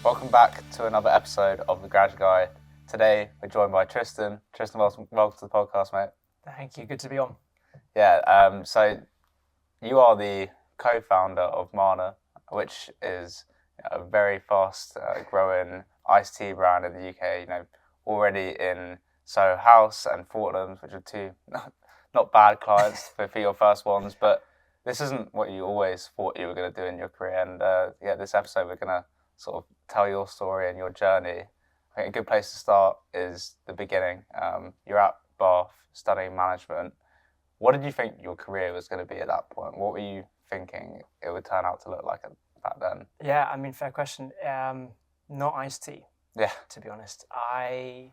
Welcome back to another episode of The Graduate Guy. Today we're joined by Tristan. Tristan, welcome to the podcast, mate. Thank you, good to be on. Yeah, so you are the co-founder of Marna, which is a very fast growing iced tea brand in the UK, already in Soho House and Fortnum's, which are two not bad clients for your first ones, but this isn't what you always thought you were going to do in your career. And this episode we're going to sort of tell your story and your journey. I think a good place to start is the beginning. You're at Bath studying management. What did you think your career was going to be at that point? What were you thinking it would turn out to look like back then? Yeah, I mean, fair question. Not iced tea, Yeah. to be honest. I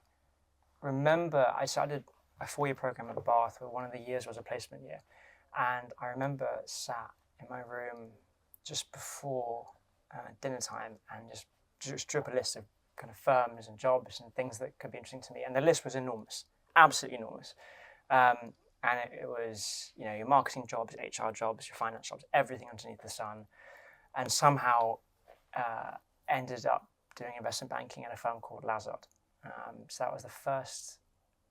remember I started a 4-year program at Bath, where one of the years was a placement year. And I remember sat in my room just before dinner time and just drew up a list of kind of firms and jobs and things that could be interesting to me. And the list was enormous, absolutely enormous. And it was, your marketing jobs, HR jobs, your finance jobs, everything underneath the sun. And somehow ended up doing investment banking at a firm called Lazard. So that was the first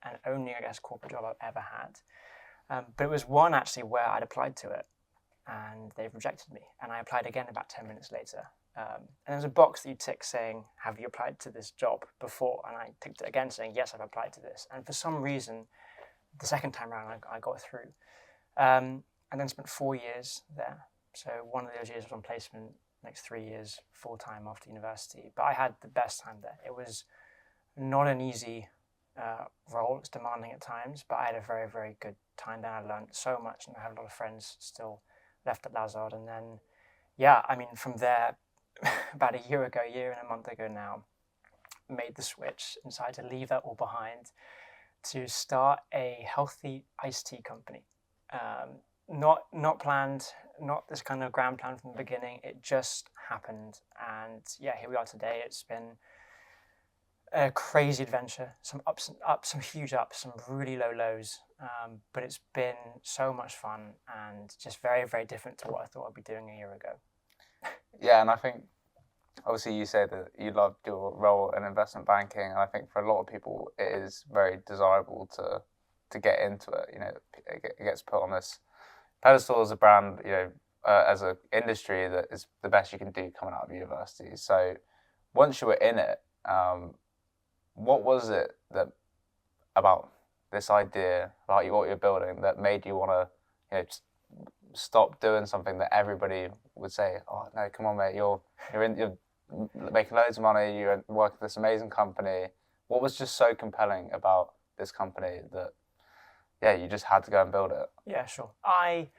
and only, I guess, corporate job I've ever had. But it was one actually where I'd applied to it and they rejected me. And I applied again about 10 minutes later. And there's a box that you tick saying, have you applied to this job before? And I ticked it again saying, yes, I've applied to this. And for some reason, the second time around, I got through. And then spent 4 years there. So one of those years was on placement, next 3 years full-time after university. But I had the best time there. It was not an easy role. It's demanding at times, but I had a very, very good time there. I learned so much and I have a lot of friends still left at Lazard. And then, from there, about a year and a month ago now, made the switch and decided to leave that all behind to start a healthy iced tea company. Not planned, not this kind of grand plan from the beginning. It just happened. And here we are today. It's been a crazy adventure, some ups, some huge ups, some really low lows. But it's been so much fun and just very, very different to what I thought I'd be doing a year ago. Yeah, and I think obviously you said that you loved your role in investment banking, and I think for a lot of people it is very desirable to get into it. It gets put on this pedestal as a brand, as an industry that is the best you can do coming out of university. So once you were in it, what was it that about this idea, about what you're building, that made you want to, stop doing something that everybody would say, oh no, come on mate, you're making loads of money, you're working for this amazing company. What was just so compelling about this company that you just had to go and build it? Yeah, sure. I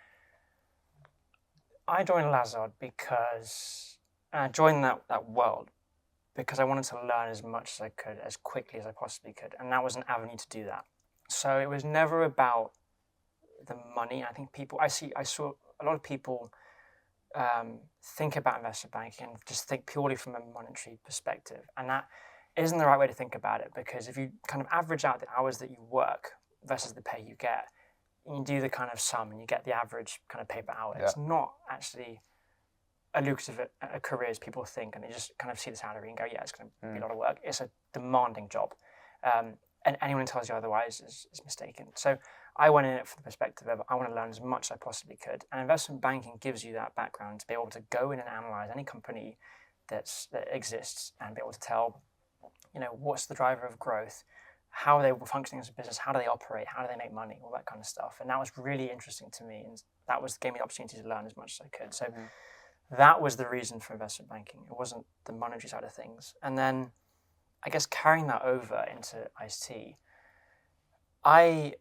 joined Lazard because I joined that world because I wanted to learn as much as I could, as quickly as I possibly could, and that was an avenue to do that. So it was never about the money. I think I saw a lot of people think about investment banking and just think purely from a monetary perspective, and that isn't the right way to think about it, because if you kind of average out the hours that you work versus the pay you get, you do the kind of sum and you get the average kind of pay per hour. Yeah. It's not actually a lucrative a career as people think, and they just kind of see the salary and go, yeah, it's going to be a lot of work. It's a demanding job, and anyone who tells you otherwise is mistaken. So I went in it from the perspective of I want to learn as much as I possibly could, and investment banking gives you that background to be able to go in and analyze any company that exists and be able to tell, what's the driver of growth, how are they functioning as a business, how do they operate, how do they make money, all that kind of stuff. And that was really interesting to me, and that gave me the opportunity to learn as much as I could. So that was the reason for investment banking. It wasn't the monetary side of things. And then I guess carrying that over into iced tea, I've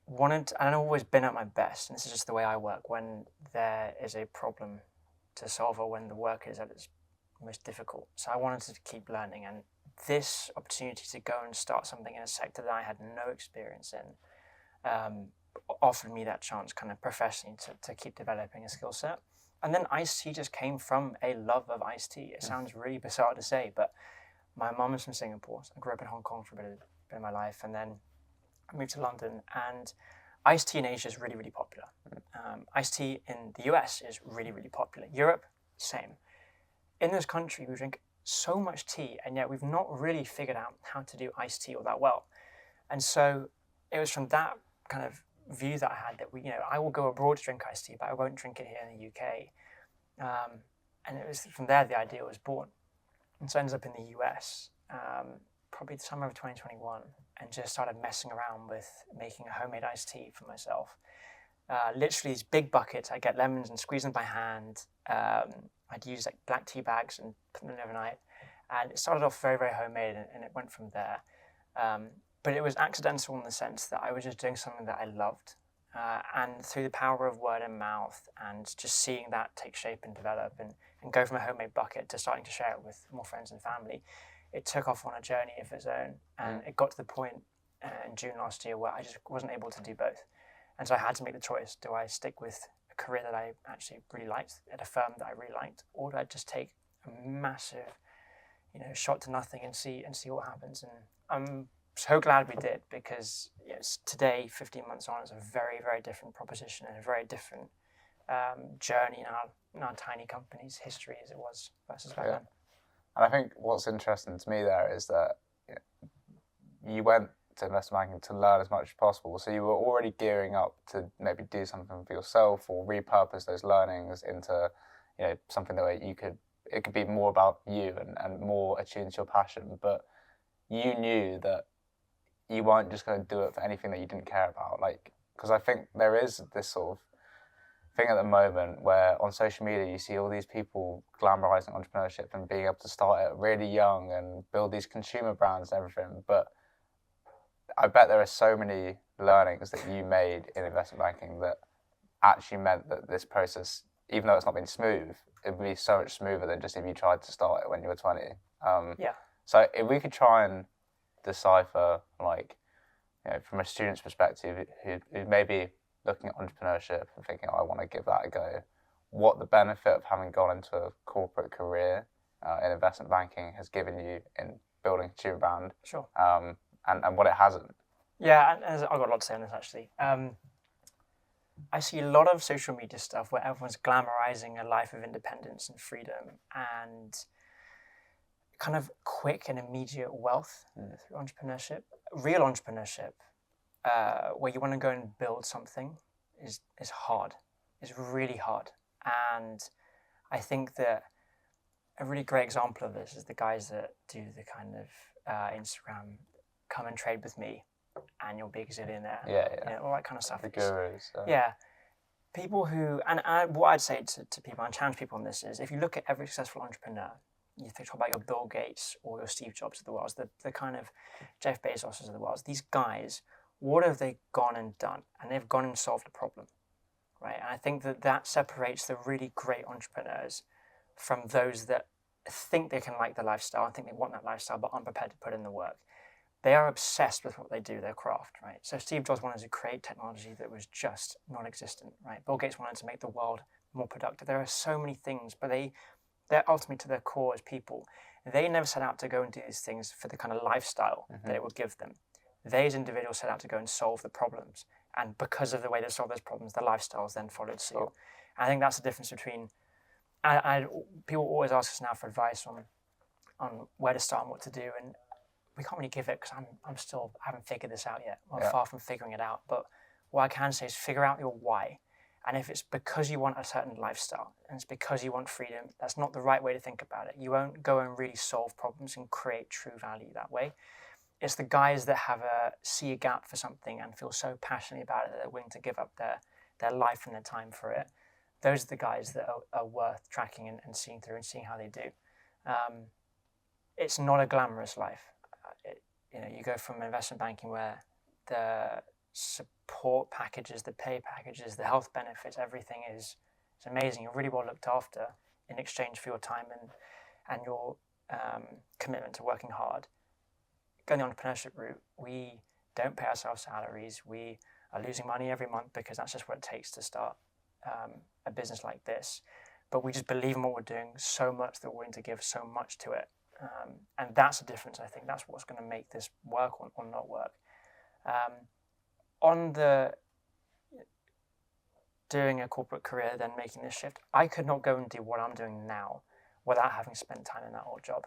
always been at my best, and this is just the way I work, when there is a problem to solve or when the work is at its most difficult. So I wanted to keep learning, and this opportunity to go and start something in a sector that I had no experience in offered me that chance kind of professionally to keep developing a skill set. And then iced tea just came from a love of iced tea. It sounds really bizarre to say, but my mum is from Singapore. So I grew up in Hong Kong for a bit of my life, and then I moved to London, and iced tea in Asia is really, really popular. Iced tea in the US is really, really popular. Europe, same. In this country, we drink so much tea, and yet we've not really figured out how to do iced tea all that well. And so it was from that kind of view that I had that I will go abroad to drink iced tea, but I won't drink it here in the UK. And it was from there the idea was born. And so I ended up in the US, probably the summer of 2021, and just started messing around with making a homemade iced tea for myself. Literally these big buckets. I'd get lemons and squeeze them by hand. I'd use like black tea bags and put them in overnight. And it started off very, very homemade, and it went from there. But it was accidental in the sense that I was just doing something that I loved. And through the power of word and mouth and just seeing that take shape and develop and go from a homemade bucket to starting to share it with more friends and family, it took off on a journey of its own. And it got to the point in June last year where I just wasn't able to do both. And so I had to make the choice. Do I stick with a career that I actually really liked at a firm that I really liked, or do I just take a massive, shot to nothing and see what happens? And I'm so glad we did, because today, 15 months on, it's a very, very different proposition and a very different journey in our tiny company's history as it was versus back then. And I think what's interesting to me there is that you went to investment banking to learn as much as possible. So you were already gearing up to maybe do something for yourself or repurpose those learnings into something that it could be more about you and more attuned to your passion. But you knew that you weren't just going to do it for anything that you didn't care about. Because I think there is this sort of thing at the moment where on social media you see all these people glamorizing entrepreneurship and being able to start it really young and build these consumer brands and everything. But I bet there are so many learnings that you made in investment banking that actually meant that this process, even though it's not been smooth, it would be so much smoother than just if you tried to start it when you were 20. So if we could try and decipher, from a student's perspective who may be looking at entrepreneurship and thinking, I want to give that a go, what the benefit of having gone into a corporate career in investment banking has given you in building a consumer brand. Sure. And what it hasn't. Yeah, and I've got a lot to say on this actually. I see a lot of social media stuff where everyone's glamorizing a life of independence and freedom and kind of quick and immediate wealth through entrepreneurship. Real entrepreneurship, where you want to go and build something, is hard. It's really hard. And I think that a really great example of this is the guys that do the kind of Instagram, come and trade with me and you'll be a gazillionaire. Yeah. All that kind of stuff. The gurus. Yeah. People who, and what I'd say to people, and challenge people on this is, if you look at every successful entrepreneur, you talk about your Bill Gates or your Steve Jobs of the world, the kind of Jeff Bezos of the world, these guys, what have they gone and done? And they've gone and solved a problem, right? And I think that separates the really great entrepreneurs from those that think they can like the lifestyle and think they want that lifestyle but aren't prepared to put in the work. They are obsessed with what they do, their craft, right? So Steve Jobs wanted to create technology that was just non-existent, right? Bill Gates wanted to make the world more productive. There are so many things, but they're ultimately to their core as people. They never set out to go and do these things for the kind of lifestyle that it would give them. They as individuals set out to go and solve the problems. And because of the way they solve those problems, the lifestyles then followed suit. And I think that's the difference between, people always ask us now for advice on where to start and what to do. And we can't really give it because I haven't figured this out yet. I'm far from figuring it out. But what I can say is figure out your why. And if it's because you want a certain lifestyle and it's because you want freedom, that's not the right way to think about it. You won't go and really solve problems and create true value that way. It's the guys that see a gap for something and feel so passionately about it that they're willing to give up their life and their time for it. Those are the guys that are worth tracking and seeing through and seeing how they do. It's not a glamorous life. You go from investment banking where the support packages, the pay packages, the health benefits, everything is amazing. You're really well looked after in exchange for your time and your commitment to working hard. Going the entrepreneurship route, we don't pay ourselves salaries. We are losing money every month because that's just what it takes to start a business like this. But we just believe in what we're doing so much that we're willing to give so much to it. And that's the difference, I think. That's what's going to make this work or not work. On the doing a corporate career, then making this shift, I could not go and do what I'm doing now without having spent time in that old job.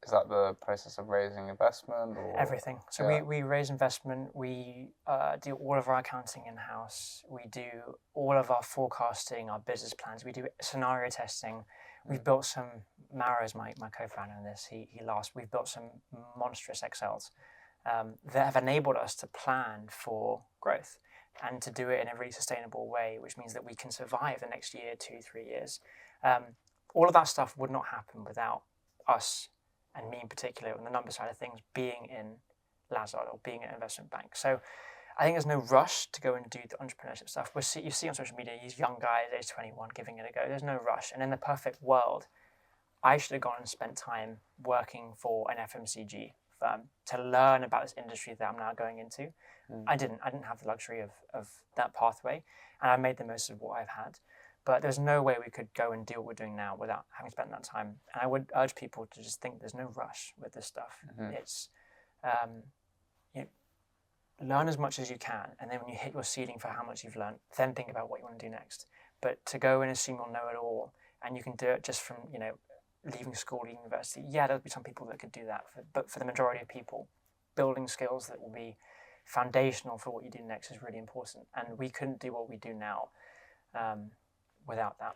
is that the process of raising investment or Everything. So we raise investment. We do all of our accounting in house. We do all of our forecasting, our business plans. We do scenario testing. We've built some. Mara is my co-founder in this. He laughs. We've built some monstrous Excels that have enabled us to plan for growth and to do it in a really sustainable way, which means that we can survive the next year, 2-3 years. All of that stuff would not happen without us, and me in particular, on the number side of things, being in Lazard or being an investment bank. So I think there's no rush to go and do the entrepreneurship stuff. You see on social media, these young guys, age 21, giving it a go. There's no rush. And in the perfect world, I should have gone and spent time working for an FMCG firm to learn about this industry that I'm now going into. I didn't have the luxury of that pathway, and I made the most of what I've had. But there's no way we could go and do what we're doing now without having spent that time. And I would urge people to just think there's no rush with this stuff. It's learn as much as you can, and then when you hit your ceiling for how much you've learned, then think about what you want to do next. But to go and assume you'll know it all, and you can do it just from leaving school, leaving university. Yeah, there'll be some people that could do that, but for the majority of people, building skills that will be foundational for what you do next is really important. And we couldn't do what we do now without that.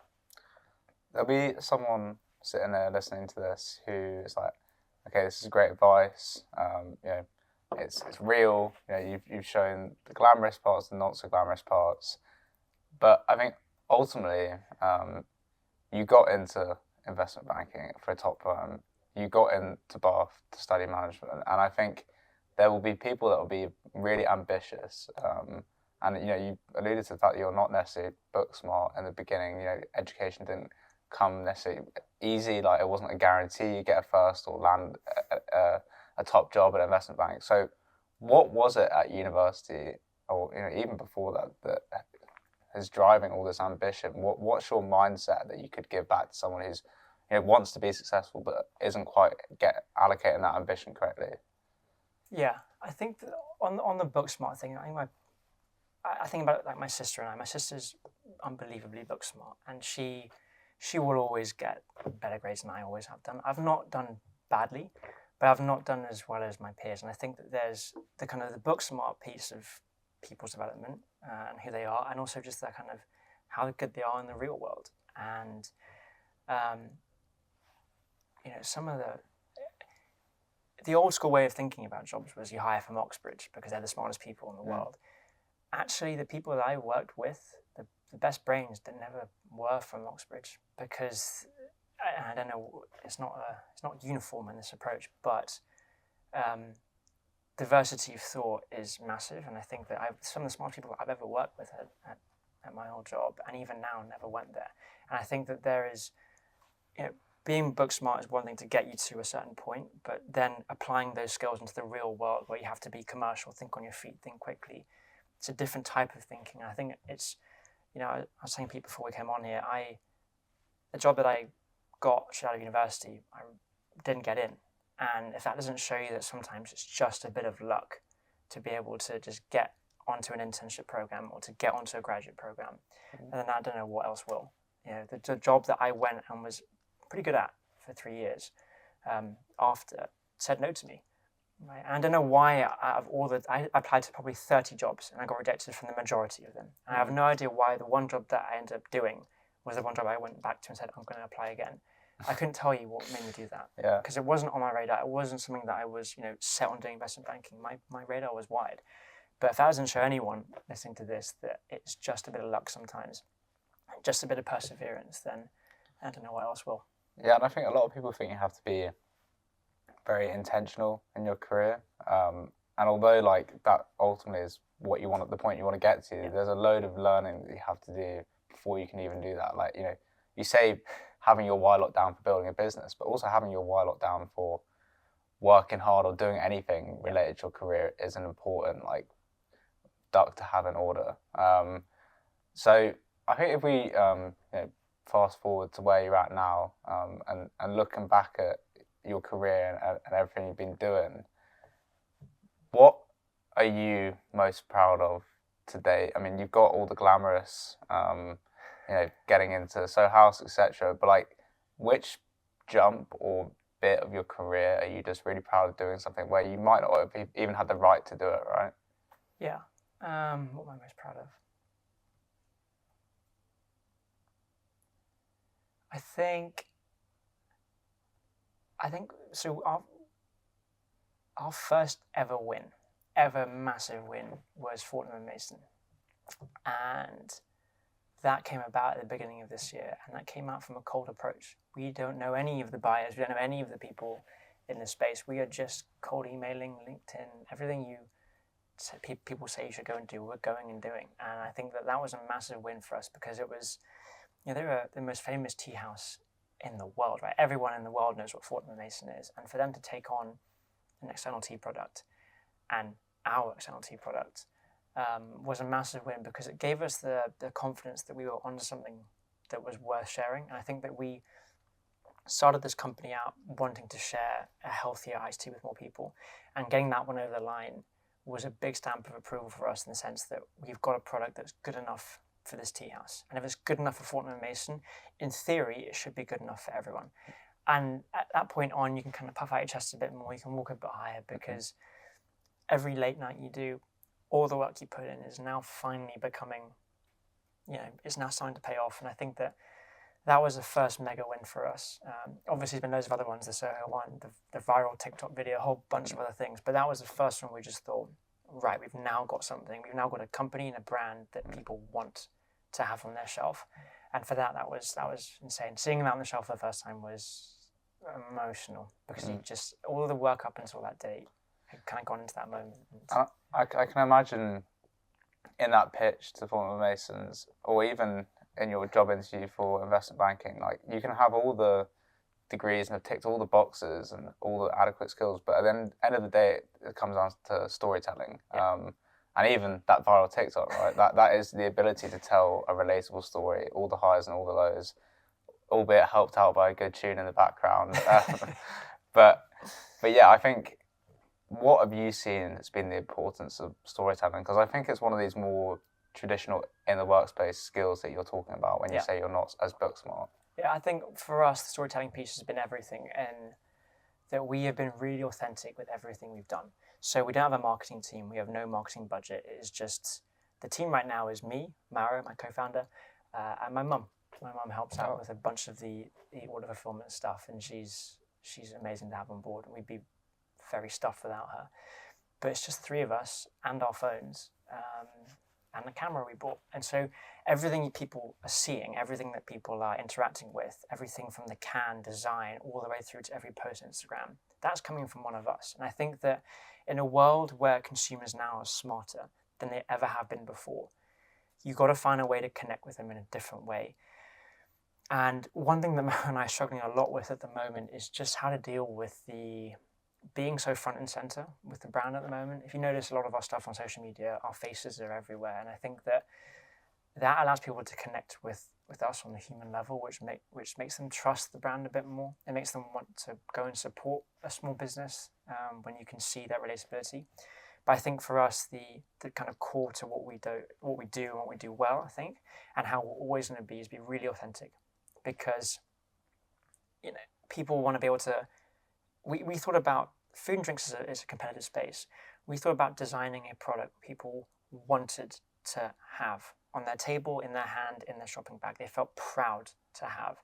There'll be someone sitting there listening to this who is like, okay, this is great advice. It's real. You've shown the glamorous parts, the not so glamorous parts. But I think ultimately, you got into investment banking for a top firm. You got into Bath to study management, and I think there will be people that will be really ambitious. And you alluded to the fact that you're not necessarily book smart in the beginning. Education didn't come necessarily easy. Like, it wasn't a guarantee you get a first or land a top job at an investment bank. So what was it at university, or even before that is driving all this ambition? What's your mindset that you could give back to someone who's wants to be successful but isn't quite allocating that ambition correctly? Yeah, I think that on the Booksmart thing, I think about it like my sister and I. My sister's unbelievably book smart, and she will always get better grades than I always have done. I've not done badly, but I've not done as well as my peers. And I think that there's the kind of the book smart piece of people's development and who they are, and also just that kind of how good they are in the real world. And some of the old school way of thinking about jobs was you hire from Oxbridge because they're the smartest people in the world. Actually, the people that I worked with, the best brains, that never were from Oxbridge, because I don't know, it's not uniform in this approach, but diversity of thought is massive, and I think that some of the smartest people I've ever worked with at my old job, and even now, never went there. And I think that there is, being book smart is one thing to get you to a certain point, but then applying those skills into the real world where you have to be commercial, think on your feet, think quickly. It's a different type of thinking. I think it's, I was saying to Pete before we came on here, the job that I got straight out of university, I didn't get in. And if that doesn't show you that sometimes it's just a bit of luck to be able to just get onto an internship program or to get onto a graduate program, and then I don't know what else will. The job that I went and was pretty good at for 3 years after said no to me. Right? And I don't know why. I applied to probably 30 jobs and I got rejected from the majority of them. And I have no idea why the one job that I ended up doing was the one job I went back to and said, I'm going to apply again. I couldn't tell you what made me do that. Because it wasn't on my radar. It wasn't something that I was set on doing investment banking. My radar was wide. But if that doesn't show anyone listening to this that it's just a bit of luck sometimes, just a bit of perseverance, then I don't know what else will. Yeah, and I think a lot of people think you have to be very intentional in your career. And although that ultimately is what you want, the point you want to get to, there's a load of learning that you have to do before you can even do that. You say having your why locked down for building a business, but also having your why locked down for working hard or doing anything related to your career is an important duck to have in order. So I think if we fast forward to where you're at now, and looking back at your career and everything you've been doing, what are you most proud of today? I mean, you've got all the glamorous, getting into Soho House, etc. But which jump or bit of your career are you just really proud of doing something where you might not have even had the right to do it, right? Yeah. What am I most proud of? I think so. Our first ever massive win, was Fortnum & Mason, and that came about at the beginning of this year, and that came out from a cold approach. We don't know any of the buyers, we don't know any of the people in the space. We are just cold emailing, LinkedIn, everything people say you should go and do, we're going and doing. And I think that was a massive win for us, because it was, they're the most famous tea house in the world, right? Everyone in the world knows what Fortnum & Mason is, and for them to take on an external tea product and our external tea product was a massive win, because it gave us the confidence that we were onto something that was worth sharing. And I think that we started this company out wanting to share a healthier iced tea with more people, and getting that one over the line was a big stamp of approval for us, in the sense that we've got a product that's good enough for this tea house. And if it's good enough for Fortnum & Mason, in theory, it should be good enough for everyone. And at that point on, you can kind of puff out your chest a bit more, you can walk a bit higher, because every late night you do, all the work you put in is now finally becoming, it's now starting to pay off. And I think that was the first mega win for us. Obviously, there's been loads of other ones, the Soho one, the viral TikTok video, a whole bunch of other things. But that was the first one we just thought, right, we've now got something. We've now got a company and a brand that people want to have on their shelf. And for that was insane. Seeing that on the shelf for the first time was emotional, because you just, all of the work up until that date had kind of gone into that moment. I can imagine in that pitch to Fortnum & Masons, or even in your job interview for investment banking, like, you can have all the degrees and have ticked all the boxes and all the adequate skills, but at the end of the day, it comes down to storytelling. Yeah. And even that viral TikTok, right? that is the ability to tell a relatable story, all the highs and all the lows, albeit helped out by a good tune in the background. But yeah, I think, what have you seen that's been the importance of storytelling? Because I think it's one of these more traditional in the workspace skills that you're talking about when you say you're not as book smart. Yeah, I think for us, the storytelling piece has been everything, and that we have been really authentic with everything we've done. So we don't have a marketing team. We have no marketing budget. It is just, the team right now is me, Mara, my co-founder, and my mum. My mum helps out with a bunch of the order fulfillment stuff, and she's amazing to have on board. And we'd be very stuffed without her. But it's just three of us and our phones and the camera we bought. And so everything people are seeing, everything that people are interacting with, everything from the can design all the way through to every post on Instagram, that's coming from one of us. And I think that in a world where consumers now are smarter than they ever have been before, you've got to find a way to connect with them in a different way. And one thing that Mara and I are struggling a lot with at the moment is just how to deal with the being so front and center with the brand at the moment. If you notice a lot of our stuff on social media, our faces are everywhere. And I think that allows people to connect with us on the human level, which makes them trust the brand a bit more. It makes them want to go and support a small business when you can see that relatability. But I think for us, the kind of core to what we do and what we do well, I think, and how we're always going to be, is be really authentic. Because, people want to be able to, we thought about food and drinks as a competitive space. We thought about designing a product people wanted to have on their table, in their hand, in their shopping bag. They felt proud to have.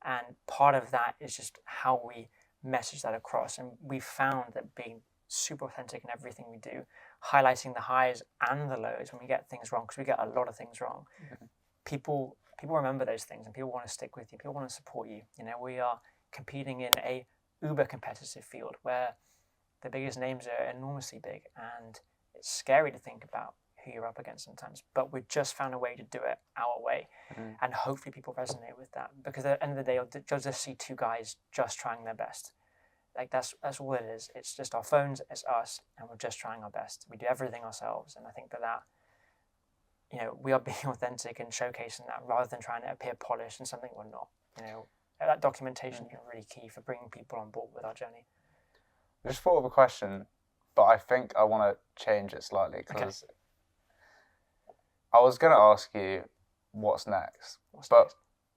And part of that is just how we message that across. And we found that being super authentic in everything we do, highlighting the highs and the lows when we get things wrong, because we get a lot of things wrong. Mm-hmm. People remember those things, and people want to stick with you. People want to support you. We are competing in a uber competitive field where the biggest names are enormously big, and it's scary to think about who you're up against sometimes. But we've just found a way to do it our way, and hopefully people resonate with that. Because at the end of the day, you'll just see two guys just trying their best. Like that's all it is. It's just our phones, it's us, and we're just trying our best. We do everything ourselves, and I think that we are being authentic and showcasing that, rather than trying to appear polished and something we're not. That documentation is really key for bringing people on board with our journey. I just thought of a question, but I think I want to change it slightly, because I was going to ask you what's next.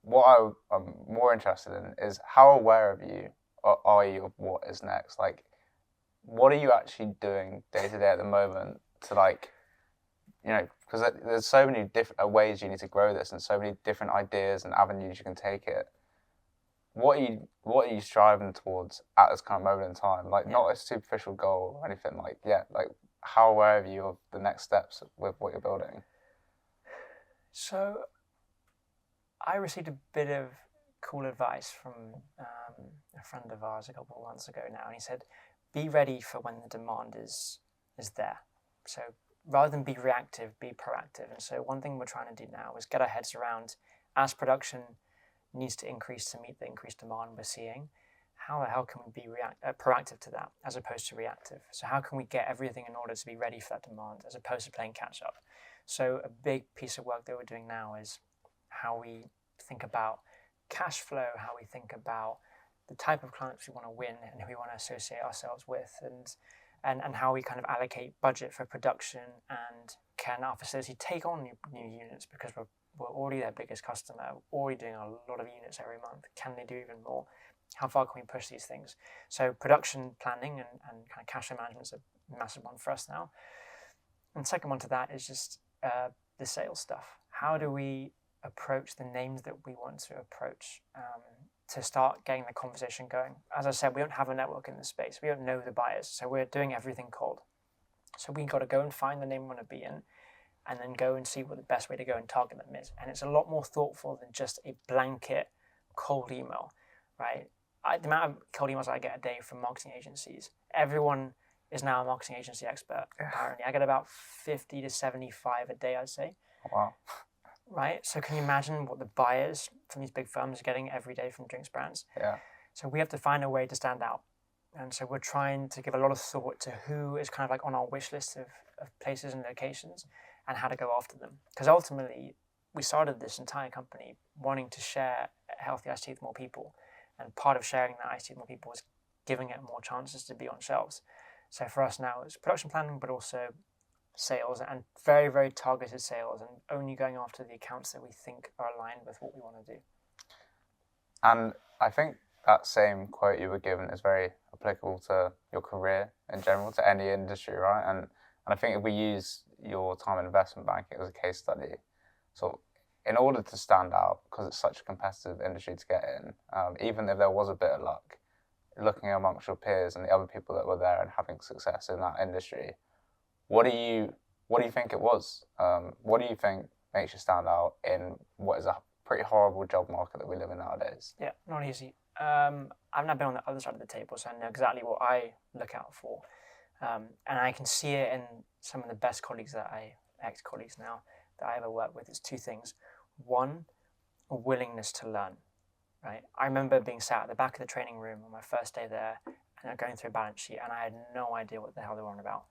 What I'm more interested in is, how aware are you are you of what is next? Like, what are you actually doing day to day at the moment to like, because there's so many different ways you need to grow this and so many different ideas and avenues you can take it. What are you striving towards at this kind of moment in time? Like, not a superficial goal or anything. Like, like, how aware are you of the next steps with what you're building? So, I received a bit of cool advice from a friend of ours a couple of months ago now, and he said, "Be ready for when the demand is there." So, rather than be reactive, be proactive. And so, one thing we're trying to do now is get our heads around, as production needs to increase to meet the increased demand we're seeing, how the hell can we be proactive to that as opposed to reactive? So how can we get everything in order to be ready for that demand as opposed to playing catch up? So a big piece of work that we're doing now is how we think about cash flow, how we think about the type of clients we want to win and who we want to associate ourselves with, and how we kind of allocate budget for production, and can our facility take on new units because we're already their biggest customer, already doing a lot of units every month. Can they do even more? How far can we push these things? So production planning and kind of cash flow management is a massive one for us now. And the second one to that is just the sales stuff. How do we approach the names that we want to approach to start getting the conversation going? As I said, we don't have a network in this space. We don't know the buyers, so we're doing everything cold. So we got to go and find the name we want to be in, and then go and see what the best way to go and target them is. And it's a lot more thoughtful than just a blanket cold email, right? The amount of cold emails I get a day from marketing agencies, everyone is now a marketing agency expert, apparently. I get about 50 to 75 a day, I'd say. Wow. Right? So can you imagine what the buyers from these big firms are getting every day from drinks brands? Yeah. So we have to find a way to stand out. And so we're trying to give a lot of thought to who is kind of like on our wish list of places and locations, and how to go after them. Because ultimately, we started this entire company wanting to share healthy iced tea with more people. And part of sharing that iced tea with more people is giving it more chances to be on shelves. So for us now, it's production planning, but also sales, and very, very targeted sales, and only going after the accounts that we think are aligned with what we want to do. And I think that same quote you were given is very applicable to your career in general, to any industry, right? And I think if we use your time in investment banking as a case study, so in order to stand out, because it's such a competitive industry to get in, even if there was a bit of luck, looking amongst your peers and the other people that were there and having success in that industry, what do you think it was? What do you think makes you stand out in what is a pretty horrible job market that we live in nowadays? Yeah, not easy. I've now been on the other side of the table, so I know exactly what I look out for. And I can see it in some of the best colleagues ex-colleagues now, that I ever work with. It's two things. One, a willingness to learn, right? I remember being sat at the back of the training room on my first day there, and going through a balance sheet, and I had no idea what the hell they were on about.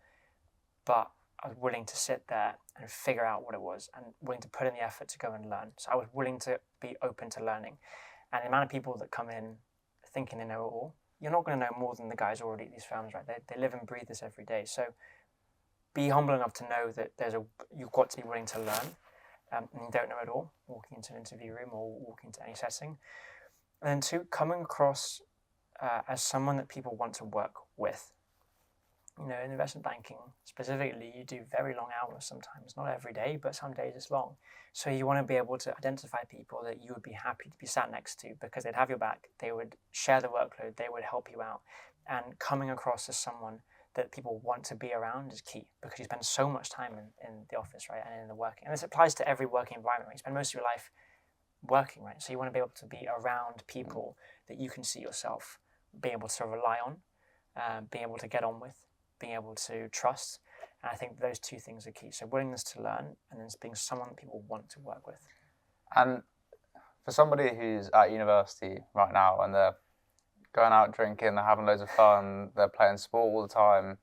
But I was willing to sit there and figure out what it was, and willing to put in the effort to go and learn. So I was willing to be open to learning. And the amount of people that come in thinking they know it all, you're not going to know more than the guys already at these firms, right? They live and breathe this every day. So be humble enough to know that you've got to be willing to learn, and you don't know it all, walking into an interview room or walking into any setting. And then two, coming across as someone that people want to work with. You know, in investment banking specifically, you do very long hours sometimes, not every day, but some days it's long. So you want to be able to identify people that you would be happy to be sat next to, because they'd have your back, they would share the workload, they would help you out. And coming across as someone that people want to be around is key, because you spend so much time in the office, right, and in the working. And this applies to every working environment, right? You spend most of your life working, right? So you want to be able to be around people that you can see yourself being able to rely on, being able to get on with, being able to trust. And I think those two things are key. So willingness to learn, and then being someone that people want to work with. And for somebody who's at university right now and they're going out drinking, they're having loads of fun, they're playing sport all the time,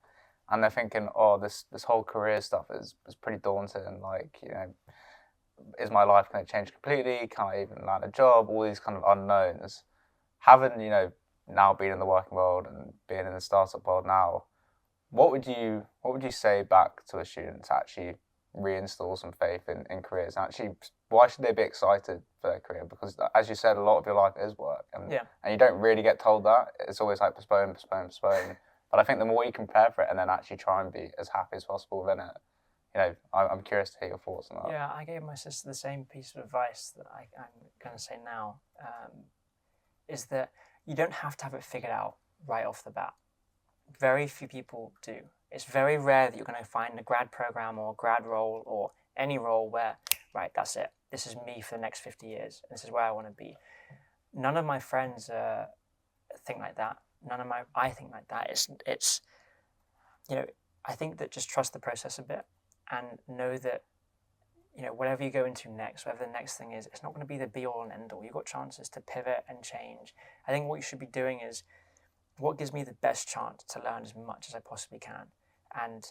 and they're thinking, oh, this whole career stuff is pretty daunting. Like, you know, is my life going to change completely? Can I even land a job? All these kind of unknowns. Having, you know, now been in the working world and being in the startup world now, what would you say back to a student to actually reinstall some faith in careers? And actually, why should they be excited for their career? Because as you said, a lot of your life is work, and you don't really get told that. It's always like postpone. But I think the more you can prepare for it and then actually try and be as happy as possible within it, you know, I'm curious to hear your thoughts on that. Yeah, I gave my sister the same piece of advice that I'm going to say now, is that you don't have to have it figured out right off the bat. Very few people do. It's very rare that you're going to find a grad program or grad role or any role where, right, that's it. This is me for the next 50 years. And this is where I want to be. None of my friends think like that. I think like that. It's, you know, I think that just trust the process a bit and know that, you know, whatever you go into next, whatever the next thing is, it's not going to be the be all and end all. You've got chances to pivot and change. I think what you should be doing is, what gives me the best chance to learn as much as I possibly can? And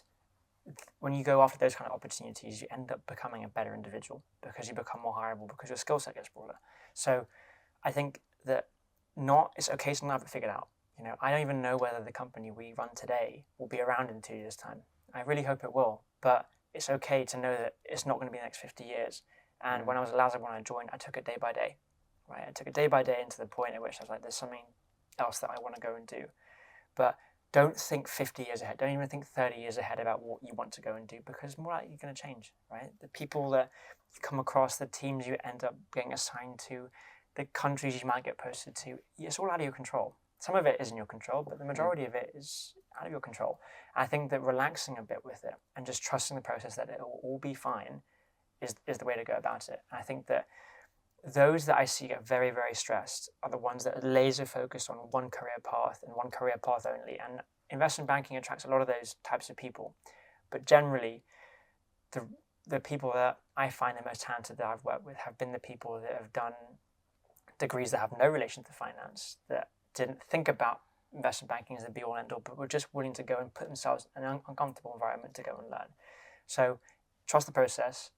when you go after those kind of opportunities, you end up becoming a better individual because you become more hireable, because your skill set gets broader. So I think that it's okay to not have it figured out. You know, I don't even know whether the company we run today will be around in 2 years' time. I really hope it will, but it's okay to know that it's not going to be the next 50 years. And when I was at Lazard, when I joined, I took it day by day, right? I took it day by day into the point at which I was like, there's something else that I want to go and do. But don't think 50 years ahead. Don't even think 30 years ahead about what you want to go and do, because more likely you're going to change, right? The people that you come across, the teams you end up getting assigned to, the countries you might get posted to, it's all out of your control. Some of it is in your control, but the majority of it is out of your control. I think that relaxing a bit with it and just trusting the process that it will all be fine is the way to go about it. And I think that those that I see get very, very stressed are the ones that are laser focused on one career path and one career path only. And investment banking attracts a lot of those types of people. But generally, the people that I find the most talented that I've worked with have been the people that have done degrees that have no relation to finance, that didn't think about investment banking as the be all end all, but were just willing to go and put themselves in an uncomfortable environment to go and learn. So trust the process.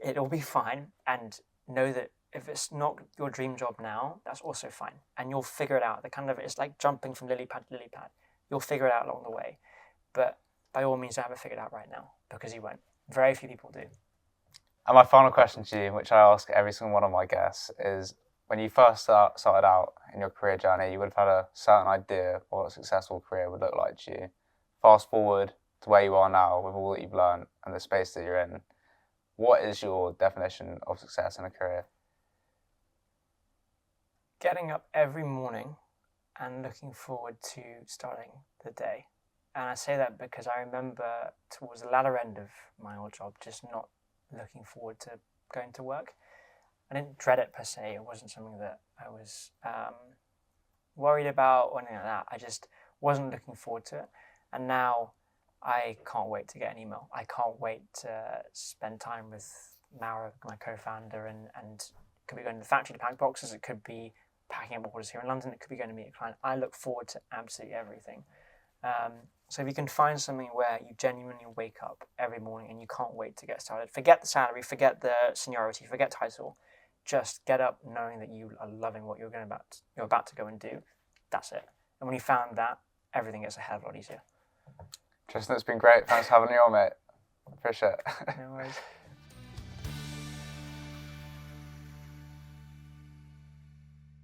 It'll be fine, and know that if it's not your dream job now, that's also fine, and you'll figure it out. It's like jumping from lily pad to lily pad. You'll figure it out along the way, but by all means, don't have it figured out right now, because you won't. Very few people do. And my final question to you, which I ask every single one of my guests, is when you first started out in your career journey, you would have had a certain idea of what a successful career would look like to you. Fast forward to where you are now with all that you've learned and the space that you're in. What is your definition of success in a career? Getting up every morning and looking forward to starting the day. And I say that because I remember towards the latter end of my old job, just not looking forward to going to work. I didn't dread it per se. It wasn't something that I was worried about or anything like that. I just wasn't looking forward to it. And now I can't wait to get an email. I can't wait to spend time with Mara, my co-founder, and it could be going to the factory to pack boxes. It could be packing up orders here in London. It could be going to meet a client. I look forward to absolutely everything. So if you can find something where you genuinely wake up every morning and you can't wait to get started, forget the salary, forget the seniority, forget title, just get up knowing that you are loving what you're about to go and do. That's it. And when you found that, everything gets a hell of a lot easier. Tristan, it's been great. Thanks for having me on, mate. Appreciate it. No worries.